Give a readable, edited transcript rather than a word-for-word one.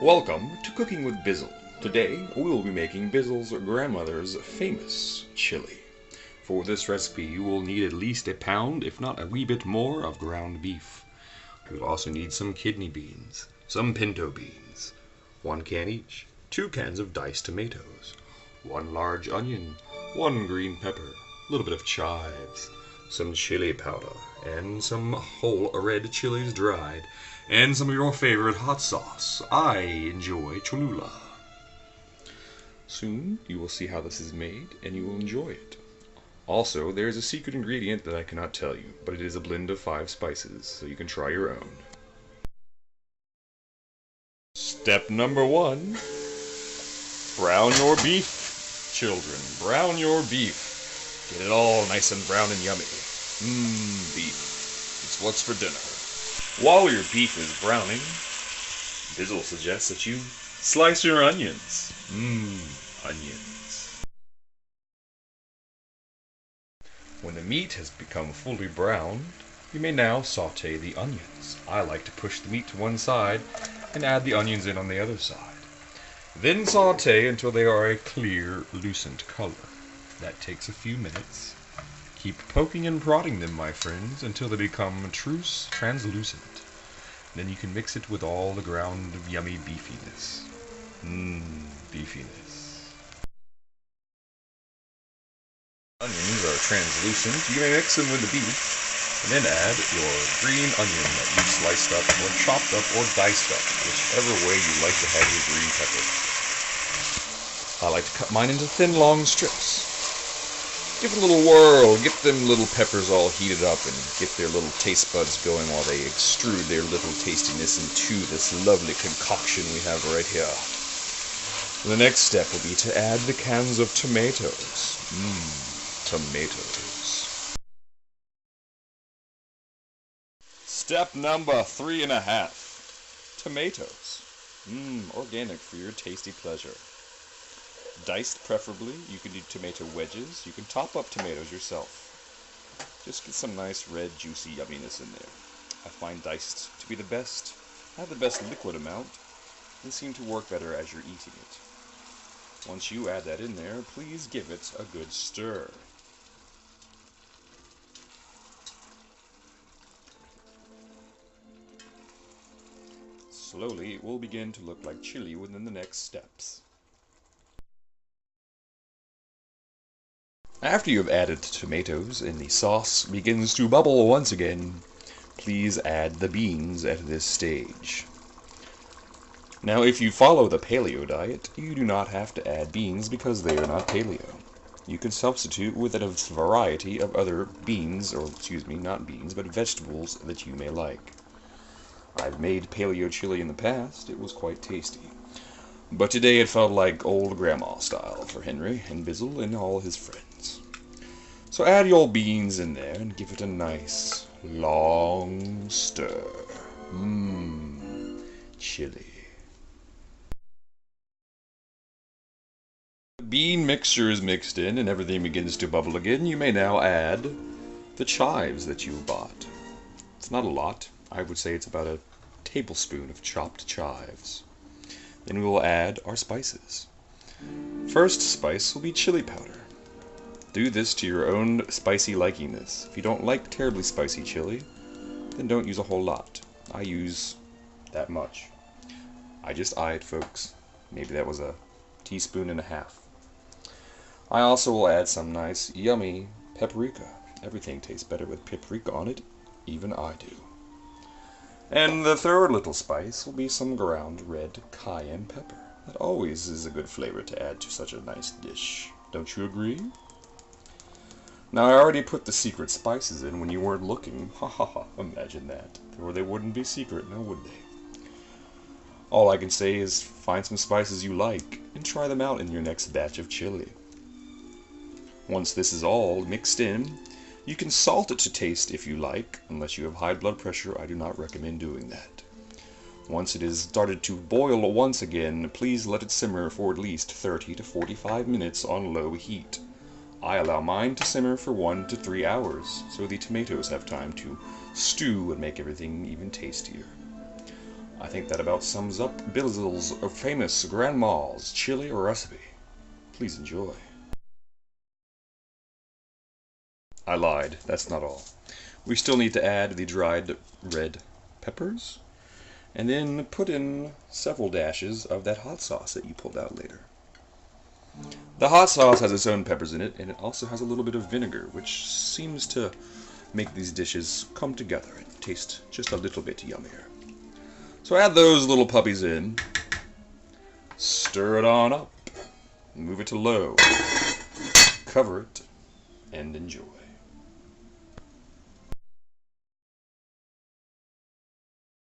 Welcome to Cooking with Bizzle. Today we will be making Bizzle's grandmother's famous chili. For this recipe you will need at least a pound, if not a wee bit more, of ground beef. You will also need some kidney beans, some pinto beans, 1 can each, 2 cans of diced tomatoes, 1 large onion, 1 green pepper, a little bit of chives, some chili powder, and some whole red chilies dried, and some of your favorite hot sauce. I enjoy Cholula. Soon you will see how this is made, and you will enjoy it. Also, there is a secret ingredient that I cannot tell you, but it is a blend of 5 spices, so you can try your own. Step number 1. Brown your beef, children. Brown your beef. Get it all nice and brown and yummy. Beef. It's what's for dinner. While your beef is browning, Bizzle suggests that you slice your onions. Onions. When the meat has become fully browned, you may now saute the onions. I like to push the meat to one side and add the onions in on the other side. Then saute until they are a clear, lucent color. That takes a few minutes. Keep poking and prodding them, my friends, until they become translucent. Then you can mix it with all the ground of yummy beefiness. Beefiness. Onions are translucent. You may mix them with the beef, and then add your green onion that you sliced up, or chopped up, or diced up, whichever way you like to have your green pepper. I like to cut mine into thin, long strips. Give it a little whirl, get them little peppers all heated up, and get their little taste buds going while they extrude their little tastiness into this lovely concoction we have right here. The next step will be to add the cans of tomatoes. Tomatoes. Step number 3.5. Tomatoes. Organic for your tasty pleasure. Diced preferably. You can do tomato wedges. You can top up tomatoes yourself. Just get some nice red juicy yumminess in there. I find diced to be the best, have the best liquid amount, and seem to work better as you're eating it. Once you add that in there, please give it a good stir. Slowly, it will begin to look like chili within the next steps. After you have added tomatoes and the sauce begins to bubble once again, please add the beans at this stage. Now, if you follow the paleo diet, you do not have to add beans because they are not paleo. You can substitute with a variety of other beans, or not beans, but vegetables that you may like. I've made paleo chili in the past. It was quite tasty. But today it felt like old grandma style for Henry and Bizzle and all his friends. So add your beans in there and give it a nice, long stir. Chili. The bean mixture is mixed in and everything begins to bubble again. You may now add the chives that you bought. It's not a lot. I would say it's about a tablespoon of chopped chives. Then we will add our spices. First spice will be chili powder. Do this to your own spicy likingness. If you don't like terribly spicy chili, then don't use a whole lot. I use that much. I just eyed, folks. Maybe that was a teaspoon and a half. I also will add some nice, yummy paprika. Everything tastes better with paprika on it. Even I do. And the third little spice will be some ground red cayenne pepper. That always is a good flavor to add to such a nice dish. Don't you agree? Now, I already put the secret spices in when you weren't looking. Ha ha ha, imagine that. Or they wouldn't be secret, now would they? All I can say is find some spices you like and try them out in your next batch of chili. Once this is all mixed in, you can salt it to taste if you like. Unless you have high blood pressure, I do not recommend doing that. Once it is started to boil once again, please let it simmer for at least 30 to 45 minutes on low heat. I allow mine to simmer for 1 to 3 hours, so the tomatoes have time to stew and make everything even tastier. I think that about sums up Bizzle's famous Grandma's chili recipe. Please enjoy. I lied, that's not all. We still need to add the dried red peppers, and then put in several dashes of that hot sauce that you pulled out later. The hot sauce has its own peppers in it, and it also has a little bit of vinegar, which seems to make these dishes come together and taste just a little bit yummier. So add those little puppies in, stir it on up, move it to low, cover it, and enjoy.